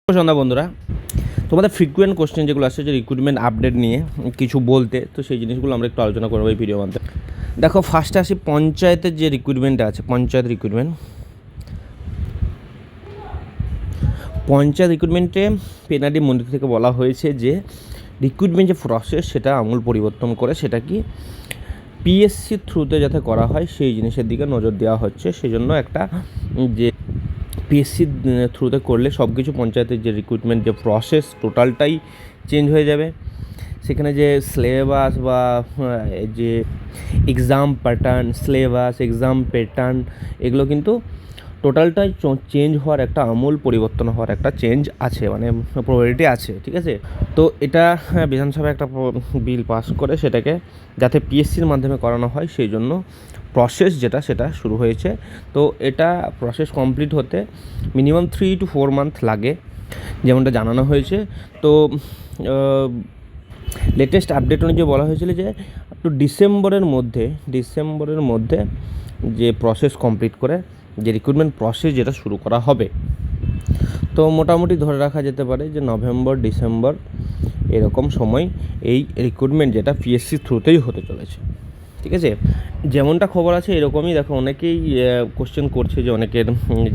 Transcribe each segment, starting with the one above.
সন্ধ্যা বন্ধুরা, তোমাদের frequent question যেগুলো আসছে যে রিক্রুটমেন্ট আপডেট নিয়ে কিছু বলতে, তো সেই জিনিসগুলো আমরা একটু আলোচনা করবো এই ভিডিও মাধ্যমে। দেখো, ফার্স্টে আসি পঞ্চায়েতের যে রিক্রুটমেন্ট আছে, পঞ্চায়েত রিক্রুটমেন্টে পেনাডি মন্দির থেকে বলা হয়েছে যে রিক্রুটমেন্ট যে প্রসেস সেটা আমূল পরিবর্তন করে সেটা কি পিএসসির থ্রুতে যাতে করা হয় সেই জিনিসের দিকে নজর দেওয়া হচ্ছে। সেই জন্য একটা যে পিএসসির থ্রুতে করলে সব কিছু পঞ্চায়েতের যে রিক্রুটমেন্ট যে প্রসেস টোটালটাই চেঞ্জ হয়ে যাবে। সেখানে যে সিলেবাস বা যে এক্সাম প্যাটার্ন এগুলো কিন্তু টোটালটাই চেঞ্জ হওয়ার একটা আমূল পরিবর্তন হওয়ার একটা চেঞ্জ আছে, মানে প্রবাবিলিটি আছে। ঠিক আছে, তো এটা বিধানসভায় একটা বিল পাস করে সেটাকে যাতে পিএসসির মাধ্যমে করানো হয় সেই জন্য প্রসেস যেটা সেটা শুরু হয়েছে। তো এটা প্রসেস কমপ্লিট হতে মিনিমাম 3 to 4 মান্থ লাগে, যেমনটা জানানো হয়েছে। তো লেটেস্ট আপডেট অনুযায়ী বলা হয়েছিল যে আপ টু ডিসেম্বরের মধ্যে যে প্রসেস কমপ্লিট করে যে রিক্রুটমেন্ট প্রসেস যেটা শুরু করা হবে। তো মোটামুটি ধরে রাখা যেতে পারে যে নভেম্বর ডিসেম্বর এরকম সময় এই রিক্রুটমেন্ট যেটা পিএসসি থ্রুতেই হতে চলেছে। ঠিক আছে, যেমনটা খবর আছে এরকমই। দেখো, অনেকেই কোশ্চেন করছে যে অনেকের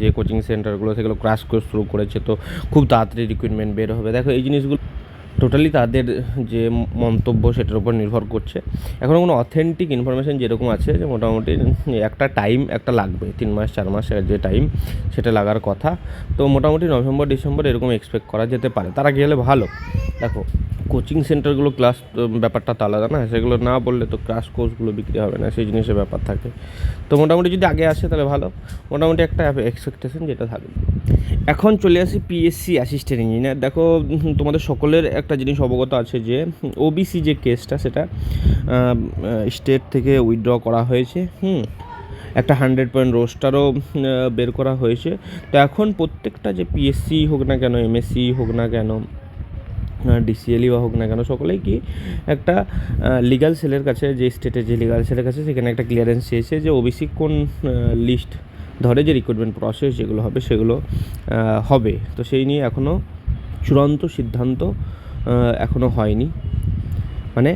যে কোচিং সেন্টারগুলো সেগুলো ক্রাশ কোর্স শুরু করেছে, তো খুব তাড়াতাড়ি রিক্রুটমেন্ট বের হবে। দেখো, এই জিনিসগুলো টোটালি তাদের যে মন্তব্য সেটার উপর নির্ভর করছে। এখনও কোনো অথেন্টিক ইনফরমেশান যেরকম আছে যে মোটামুটি একটা লাগবে 3 মাস 4 মাস যে টাইম সেটা লাগার কথা। তো মোটামুটি নভেম্বর ডিসেম্বর এরকম এক্সপেক্ট করা যেতে পারে, তারা গেলে ভালো। দেখো, কোচিং সেন্টারগুলো ক্লাস ব্যাপারটা তো আলাদা না, সেগুলো না বললে তো ক্লাস কোর্সগুলো বিক্রি হবে না, সেই জিনিসের ব্যাপার থাকে। তো মোটামুটি যদি আগে আসে তাহলে ভালো, মোটামুটি একটা এক্সপেকটেশন যেটা থাকবে। এখন চলে আসি পিএসসি অ্যাসিস্ট্যান্ট ইঞ্জিনিয়ার। দেখো, তোমাদের সকলের একটা জিনিস অবগত আছে যে ওবিসি যে কেসটা সেটা স্টেট থেকে উইথড্র করা হয়েছে। একটা 100% রোস্টারও বের করা হয়েছে। তো এখন প্রত্যেকটা যে পিএসসি হোক না কেন, এমএসসি হোক না কেন, ডিসিএলই বা হোক না কেন, সকলেই কি একটা লিগাল সেলের কাছে, যে স্টেটের যে লিগাল সেলের কাছে সেখানে একটা ক্লিয়ারেন্স চেয়েছে যে ওবিসি কোন লিস্ট ধরে যে রিক্রুটমেন্ট প্রসেস যেগুলো হবে সেগুলো হবে। তো সেই নিয়ে এখনও চূড়ান্ত সিদ্ধান্ত এখনও হয়নি, মানে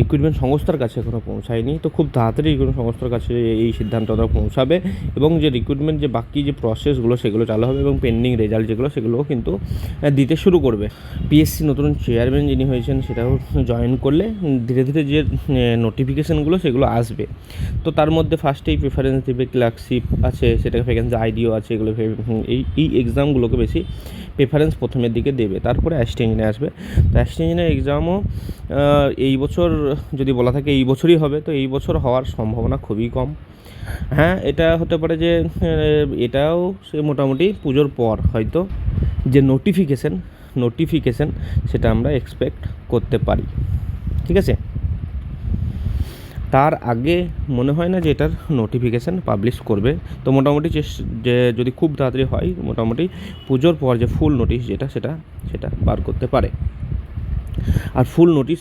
রিক্রুটমেন্ট সংস্থার কাছে এখনও পৌঁছায়নি। তো খুব তাড়াতাড়ি রিক্রুটমেন্ট সংস্থার কাছে এই সিদ্ধান্তটা পৌঁছাবে এবং যে রিক্রুটমেন্ট যে বাকি যে প্রসেসগুলো সেগুলো চালু হবে এবং পেন্ডিং রেজাল্ট যেগুলো সেগুলোও কিন্তু দিতে শুরু করবে। পিএসসি নতুন চেয়ারম্যান যিনি হয়েছেন সেটাও জয়েন করলে ধীরে ধীরে যে নোটিফিকেশানগুলো সেগুলো আসবে। তো তার মধ্যে ফার্স্টেই প্রেফারেন্স দেবে ক্লার্কশিপ আছে, সেটাকে ভ্যাকেন্সি আইডিও আছে, এগুলো এই এক্সামগুলোকে বেশি প্রেফারেন্স প্রথমের দিকে দেবে। তারপরে অ্যাসিস্ট্যান্ট ইঞ্জিনিয়ার আসবে। তো অ্যাসিস্ট্যান্ট ইঞ্জিনিয়ার এক্সামও এই বছর যদি বলা থাকে এই বছরই হবে, তো এই বছর হওয়ার সম্ভাবনা খুবই কম। হ্যাঁ, এটা হতে পারে যে এটাও সে মোটামুটি পুজোর পর হয়তো যে নোটিফিকেশান সেটা আমরা এক্সপেক্ট করতে পারি। ঠিক আছে, তার আগে মনে হয় না যে এটার নোটিফিকেশান পাবলিশ করবে। তো মোটামুটি যে যদি খুব তাড়াতাড়ি হয় মোটামুটি পুজোর পর যে ফুল নোটিশ যেটা সেটা বার করতে পারে। আর ফুল নোটিশ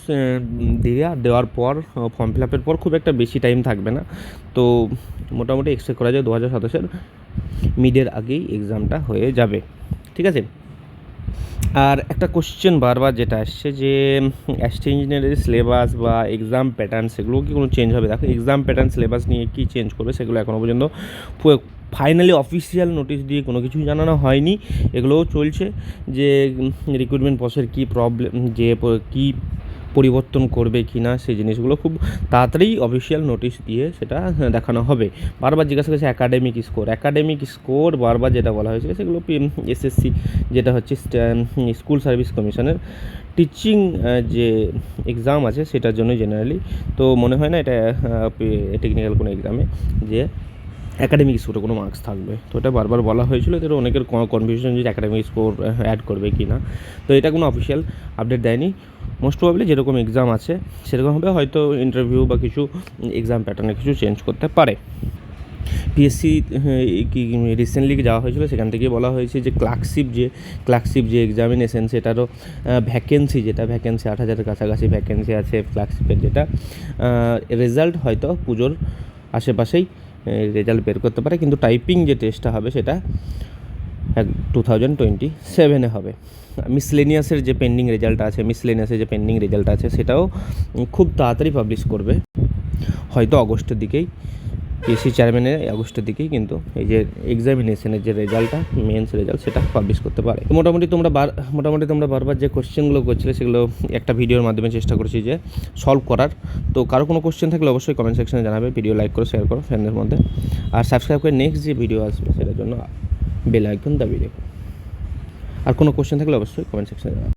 দেওয়ার পর ফর্ম ফিল আপের পর খুব একটা বেশি টাইম থাকবে না। তো মোটামুটি এক্সপেক্ট করা যায় 2027-এর মিডের আগেই এক্সামটা হয়ে যাবে। ঠিক আছে, আর একটা কোশ্চেন বারবার যেটা আসছে যে অ্যাসিস্ট্যান্ট ইঞ্জিনিয়ারের সিলেবাস বা এক্সাম প্যাটার্ন সেগুলো কি কোনো চেঞ্জ হবে। দেখো, এক্সাম প্যাটার্ন সিলেবাস নিয়ে কী চেঞ্জ করবে সেগুলো এখনও পর্যন্ত ফাইনালি অফিসিয়াল নোটিশ দিয়ে কোনো কিছুই জানানো হয়নি। এগুলোও চলছে যে রিক্রুটমেন্ট প্রসেসের কী প্রবলেম, যে কী পরিবর্তন করবে কি না সেই জিনিসগুলো খুব তাড়াতাড়ি অফিসিয়াল নোটিশ দিয়ে সেটা দেখানো হবে। বারবার জিজ্ঞাসা করছে অ্যাকাডেমিক স্কোর বারবার যেটা বলা হয়েছে সেগুলো এসএসসি যেটা হচ্ছে স্কুল সার্ভিস কমিশনের টিচিং যে এক্সাম আছে সেটার জন্য জেনারেলি। তো মনে হয় না এটা টেকনিক্যাল কোনো এক্সামে যে অ্যাকাডেমিক স্কোরে কোনো মার্কস থাকবে। তো এটা বারবার বলা হয়েছিল, এদের অনেকের কনফিউশন যে অ্যাকাডেমিক স্কোর অ্যাড করবে কি না। তো এটা কোনো অফিসিয়াল আপডেট দেয়নি। মোস্ট প্রবাবলি যেরকম এক্সাম আছে সেরকম হবে, হয়তো ইন্টারভিউ বা কিছু এক্সাম প্যাটার্নে কিছু চেঞ্জ করতে পারে। পিএসসি কি রিসেন্টলি যাওয়া হয়েছিল, সেখান থেকে বলা হয়েছে যে ক্লার্কশিপ যে এক্সামিনেশন সেটারও ভ্যাকেন্সি 8,000-এর কাছাকাছি ভ্যাকেন্সি আছে ক্লার্কশিপের, যেটা রেজাল্ট হয়তো পুজোর আশেপাশেই রেজাল্ট বের করতে পারে। কিন্তু টাইপিং যে টেস্টটা হবে সেটা 2027-এ হবে। মিসলেনিয়াসের যে পেন্ডিং রেজাল্ট আছে সেটাও খুব তাড়াতাড়ি পাবলিশ করবে, হয়তো অগস্টের দিকেই, পিএসসি চেয়ারম্যানের আগস্টের দিকেই কিন্তু এই যে এক্সামিনেশনের যে রেজাল্টটা, মেন্স রেজাল্ট, সেটা পাবলিশ করতে পারে। মোটামুটি তোমরা বারবার যে কোশ্চেনগুলো করছিলে সেগুলো একটা ভিডিওর মাধ্যমে চেষ্টা করছি যে সলভ করার। তো কারো কোনো কোশ্চেন থাকলে অবশ্যই কমেন্ট সেকশনে জানাবে, ভিডিও লাইক করো, শেয়ার করো ফ্রেন্ডদের মধ্যে, আর সাবস্ক্রাইব করে নেক্সট যে ভিডিও আসবে সেটার জন্য বেল আইকন দাবিয়ে রেখো। আর কোনো কোশ্চেন থাকলে অবশ্যই কমেন্ট সেকশনে জানাবে।